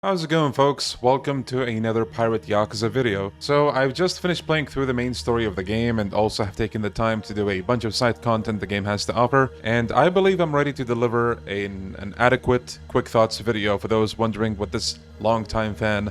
How's it going, folks? Welcome to another Pirate Yakuza video. So I've just finished playing through the main story of the game and also have taken the time to do a bunch of side content the game has to offer, and I believe I'm ready to deliver an adequate quick thoughts video for those wondering what this longtime fan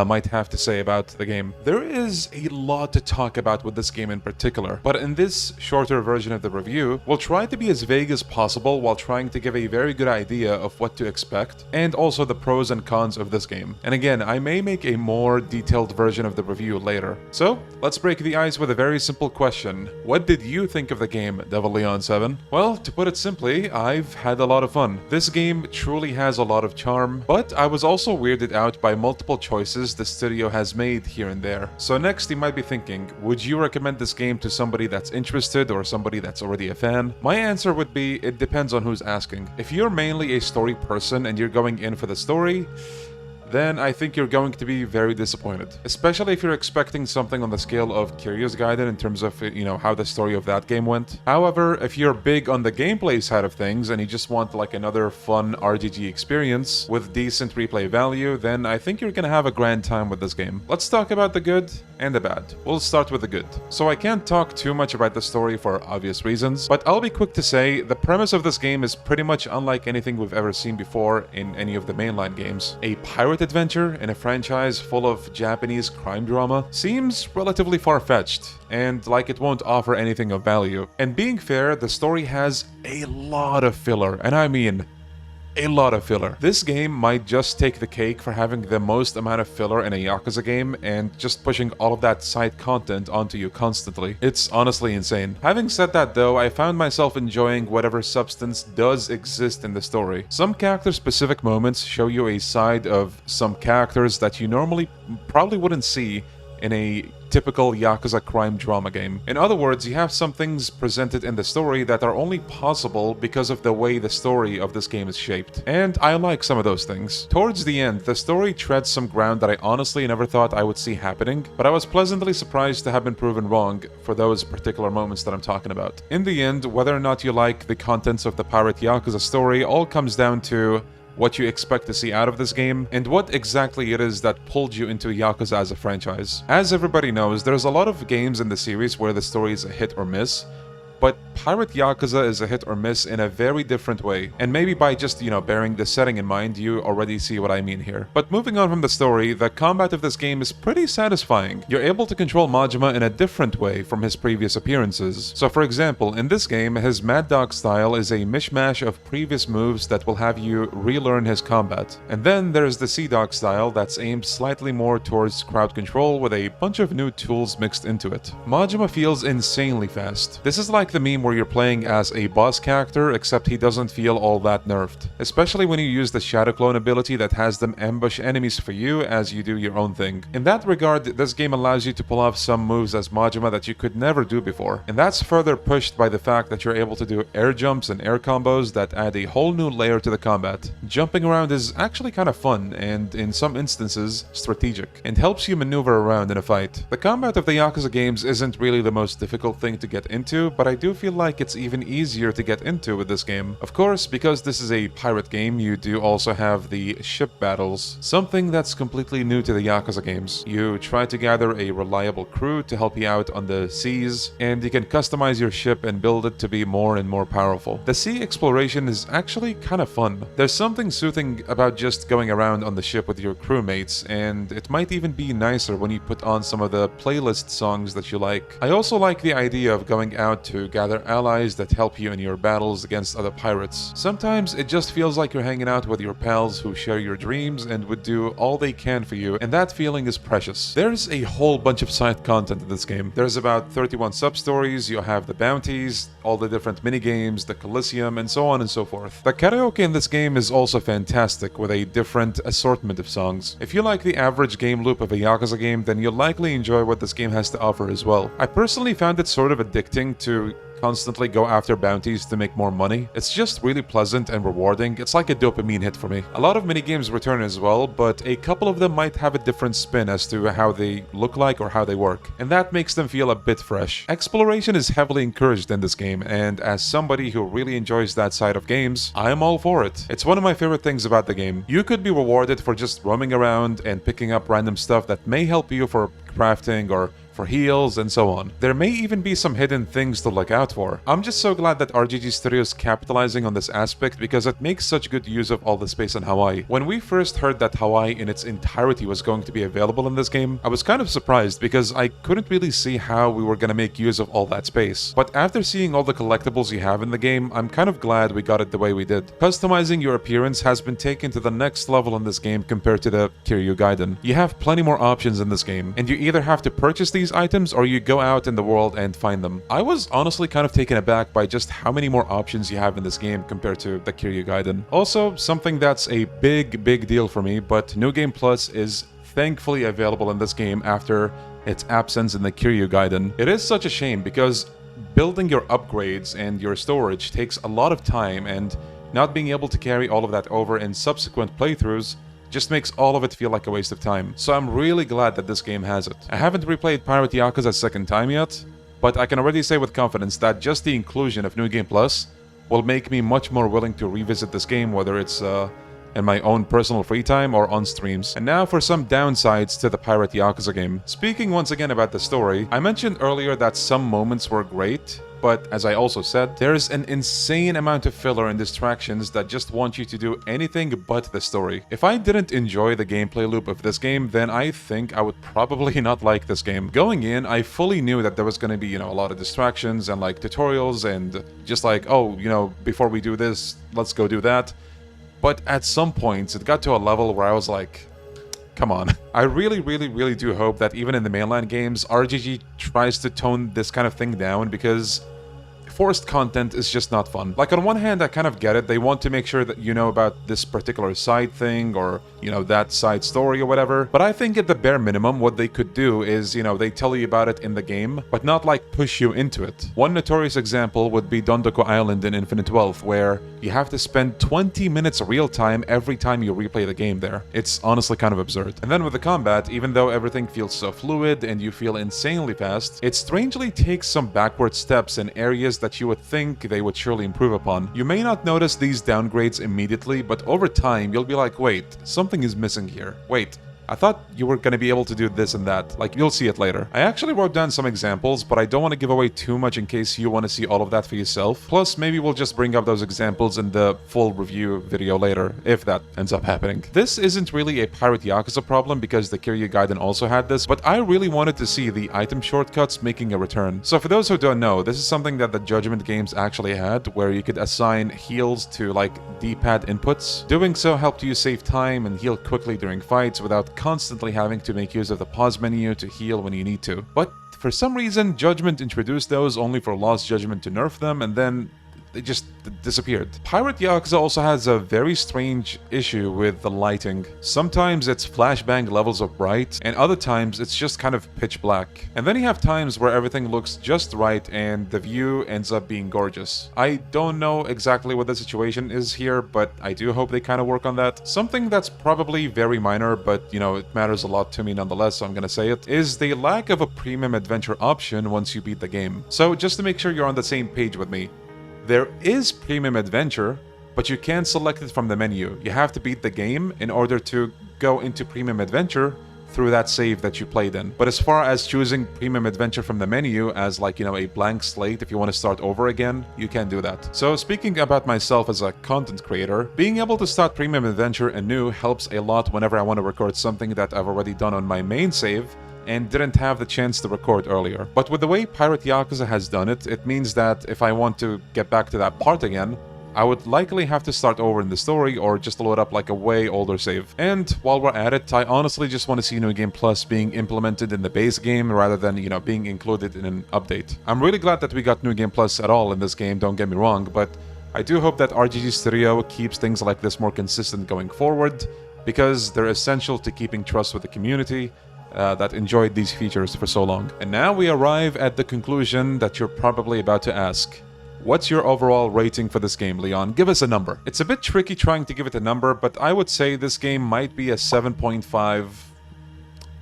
might have to say about the game. There is a lot to talk about with this game in particular, but in this shorter version of the review, we'll try to be as vague as possible while trying to give a very good idea of what to expect, and also the pros and cons of this game. And again, I may make a more detailed version of the review later. So, let's break the ice with a very simple question. What did you think of the game, Devil Leon 7? Well, to put it simply, I've had a lot of fun. This game truly has a lot of charm, but I was also weirded out by multiple choices the studio has made here and there. So next you might be thinking, would you recommend this game to somebody that's interested or somebody that's already a fan? My answer would be, it depends on who's asking. If you're mainly a story person and you're going in for the story, then I think you're going to be very disappointed. Especially if you're expecting something on the scale of Curious Gaiden in terms of, how the story of that game went. However, if you're big on the gameplay side of things and you just want like another fun RPG experience with decent replay value, then I think you're gonna have a grand time with this game. Let's talk about the good and the bad. We'll start with the good. So I can't talk too much about the story for obvious reasons, but I'll be quick to say the premise of this game is pretty much unlike anything we've ever seen before in any of the mainline games. A pirate adventure in a franchise full of Japanese crime drama seems relatively far-fetched, and like it won't offer anything of value. And being fair, the story has a lot of filler, and I mean a lot of filler. This game might just take the cake for having the most amount of filler in a Yakuza game and just pushing all of that side content onto you constantly. It's honestly insane. Having said that though, I found myself enjoying whatever substance does exist in the story. Some character-specific moments show you a side of some characters that you normally probably wouldn't see in a typical Yakuza crime drama game. In other words, you have some things presented in the story that are only possible because of the way the story of this game is shaped. And I like some of those things. Towards the end, the story treads some ground that I honestly never thought I would see happening, but I was pleasantly surprised to have been proven wrong for those particular moments that I'm talking about. In the end, whether or not you like the contents of the Pirate Yakuza story all comes down to what you expect to see out of this game, and what exactly it is that pulled you into Yakuza as a franchise. As everybody knows, there's a lot of games in the series where the story is a hit or miss, but Pirate Yakuza is a hit or miss in a very different way. And maybe by just, bearing the setting in mind, you already see what I mean here. But moving on from the story, the combat of this game is pretty satisfying. You're able to control Majima in a different way from his previous appearances. So for example, in this game, his Mad Dog style is a mishmash of previous moves that will have you relearn his combat. And then there's the Sea Dog style that's aimed slightly more towards crowd control with a bunch of new tools mixed into it. Majima feels insanely fast. This is like the meme where you're playing as a boss character, except he doesn't feel all that nerfed. Especially when you use the Shadow Clone ability that has them ambush enemies for you as you do your own thing. In that regard, this game allows you to pull off some moves as Majima that you could never do before. And that's further pushed by the fact that you're able to do air jumps and air combos that add a whole new layer to the combat. Jumping around is actually kind of fun and, in some instances, strategic, and helps you maneuver around in a fight. The combat of the Yakuza games isn't really the most difficult thing to get into, but I do feel like it's even easier to get into with this game. Of course, because this is a pirate game, you do also have the ship battles, something that's completely new to the Yakuza games. You try to gather a reliable crew to help you out on the seas, and you can customize your ship and build it to be more and more powerful. The sea exploration is actually kind of fun. There's something soothing about just going around on the ship with your crewmates, and it might even be nicer when you put on some of the playlist songs that you like. I also like the idea of going out to gather allies that help you in your battles against other pirates. Sometimes it just feels like you're hanging out with your pals who share your dreams and would do all they can for you, and that feeling is precious. There's a whole bunch of side content in this game. There's about 31 sub-stories, you have the bounties, all the different minigames, the Coliseum, and so on and so forth. The karaoke in this game is also fantastic, with a different assortment of songs. If you like the average game loop of a Yakuza game, then you'll likely enjoy what this game has to offer as well. I personally found it sort of addicting to constantly go after bounties to make more money. It's just really pleasant and rewarding. It's like a dopamine hit for me. A lot of minigames return as well, but a couple of them might have a different spin as to how they look like or how they work, and that makes them feel a bit fresh. Exploration is heavily encouraged in this game, and as somebody who really enjoys that side of games, I am all for it. It's one of my favorite things about the game. You could be rewarded for just roaming around and picking up random stuff that may help you for crafting or for heals and so on. There may even be some hidden things to look out for. I'm just so glad that RGG Studio is capitalizing on this aspect because it makes such good use of all the space in Hawaii. When we first heard that Hawaii in its entirety was going to be available in this game, I was kind of surprised because I couldn't really see how we were gonna make use of all that space. But after seeing all the collectibles you have in the game, I'm kind of glad we got it the way we did. Customizing your appearance has been taken to the next level in this game compared to the Kiryu Gaiden. You have plenty more options in this game, and you either have to purchase these items or you go out in the world and find them. I was honestly kind of taken aback by just how many more options you have in this game compared to the Kiryu Gaiden. Also, something that's a big deal for me, but New Game Plus is thankfully available in this game after its absence in the Kiryu Gaiden. It is such a shame because building your upgrades and your storage takes a lot of time, and not being able to carry all of that over in subsequent playthroughs just makes all of it feel like a waste of time. So I'm really glad that this game has it. I haven't replayed Pirate Yakuza a second time yet, but I can already say with confidence that just the inclusion of New Game Plus will make me much more willing to revisit this game, whether it's in my own personal free time or on streams. And now for some downsides to the Pirate Yakuza game. Speaking once again about the story, I mentioned earlier that some moments were great, but as I also said, there's an insane amount of filler and distractions that just want you to do anything but the story. If I didn't enjoy the gameplay loop of this game, then I think I would probably not like this game. Going in, I fully knew that there was going to be, a lot of distractions and like tutorials and just like, oh, before we do this, let's go do that. But at some points, it got to a level where I was like, come on. I really do hope that even in the mainland games, RGG tries to tone this kind of thing down, because forced content is just not fun. Like, on one hand, I kind of get it. They want to make sure that you know about this particular side thing or, that side story or whatever. But I think at the bare minimum, what they could do is, they tell you about it in the game, but not like push you into it. One notorious example would be Dondoko Island in Infinite Wealth, where you have to spend 20 minutes real time every time you replay the game there. It's honestly kind of absurd. And then with the combat, even though everything feels so fluid and you feel insanely fast, it strangely takes some backward steps in areas that you would think they would surely improve upon. You may not notice these downgrades immediately, but over time you'll be like, wait, something is missing here. Wait, I thought you were going to be able to do this and that. Like, you'll see it later. I actually wrote down some examples, but I don't want to give away too much in case you want to see all of that for yourself. Plus, maybe we'll just bring up those examples in the full review video later, if that ends up happening. This isn't really a Pirate Yakuza problem because the Kiryu Gaiden also had this, but I really wanted to see the item shortcuts making a return. So for those who don't know, this is something that the Judgment games actually had, where you could assign heals to, like, D-pad inputs. Doing so helped you save time and heal quickly during fights without constantly having to make use of the pause menu to heal when you need to. But for some reason, Judgment introduced those only for Lost Judgment to nerf them, and then they just disappeared. Pirate Yakuza also has a very strange issue with the lighting. Sometimes it's flashbang levels of bright, and other times it's just kind of pitch black. And then you have times where everything looks just right and the view ends up being gorgeous. I don't know exactly what the situation is here, but I do hope they kind of work on that. Something that's probably very minor, but it matters a lot to me nonetheless, so I'm gonna say it, is the lack of a premium adventure option once you beat the game. So just to make sure you're on the same page with me, there is Premium Adventure, but you can't select it from the menu. You have to beat the game in order to go into Premium Adventure through that save that you played in. But as far as choosing Premium Adventure from the menu as like, a blank slate if you want to start over again, you can't do that. So speaking about myself as a content creator, being able to start Premium Adventure anew helps a lot whenever I want to record something that I've already done on my main save and didn't have the chance to record earlier. But with the way Pirate Yakuza has done it, it means that if I want to get back to that part again, I would likely have to start over in the story or just load up like a way older save. And while we're at it, I honestly just want to see New Game Plus being implemented in the base game rather than, being included in an update. I'm really glad that we got New Game Plus at all in this game, don't get me wrong, but I do hope that RGG Studio keeps things like this more consistent going forward, because they're essential to keeping trust with the community, that enjoyed these features for so long. And now we arrive at the conclusion that you're probably about to ask. What's your overall rating for this game, Leon? Give us a number. It's a bit tricky trying to give it a number, but I would say this game might be a 7.5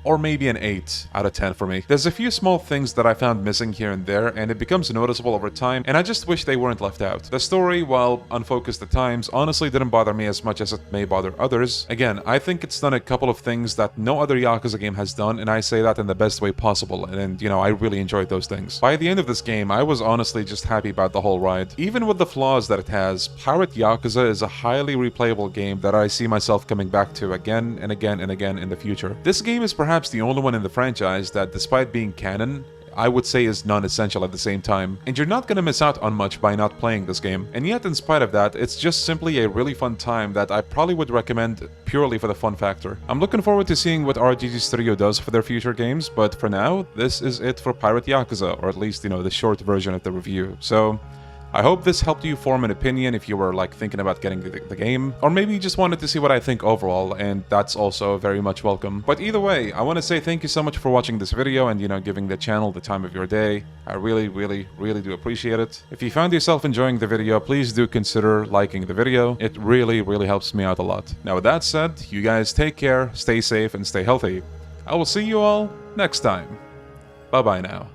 or maybe an 8 out of 10 for me. There's a few small things that I found missing here and there, and it becomes noticeable over time, and I just wish they weren't left out. The story, while unfocused at times, honestly didn't bother me as much as it may bother others. Again, I think it's done a couple of things that no other Yakuza game has done, and I say that in the best way possible, and you know, I really enjoyed those things. By the end of this game, I was honestly just happy about the whole ride. Even with the flaws that it has, Pirate Yakuza is a highly replayable game that I see myself coming back to again and again and again in the future. This game is perhaps the only one in the franchise that, despite being canon, I would say is non-essential at the same time, and you're not gonna miss out on much by not playing this game. And yet, in spite of that, it's just simply a really fun time that I probably would recommend purely for the fun factor. I'm looking forward to seeing what RGG Studio does for their future games, but for now, this is it for Pirate Yakuza, or at least, you know, the short version of the review. So I hope this helped you form an opinion if you were like thinking about getting the game, or maybe you just wanted to see what I think overall, and that's also very much welcome. But either way, I want to say thank you so much for watching this video and, you know, giving the channel the time of your day. I really do appreciate it. If you found yourself enjoying the video, please do consider liking the video. It really helps me out a lot. Now with that said, you guys take care, stay safe, and stay healthy. I will see you all next time. Bye bye now.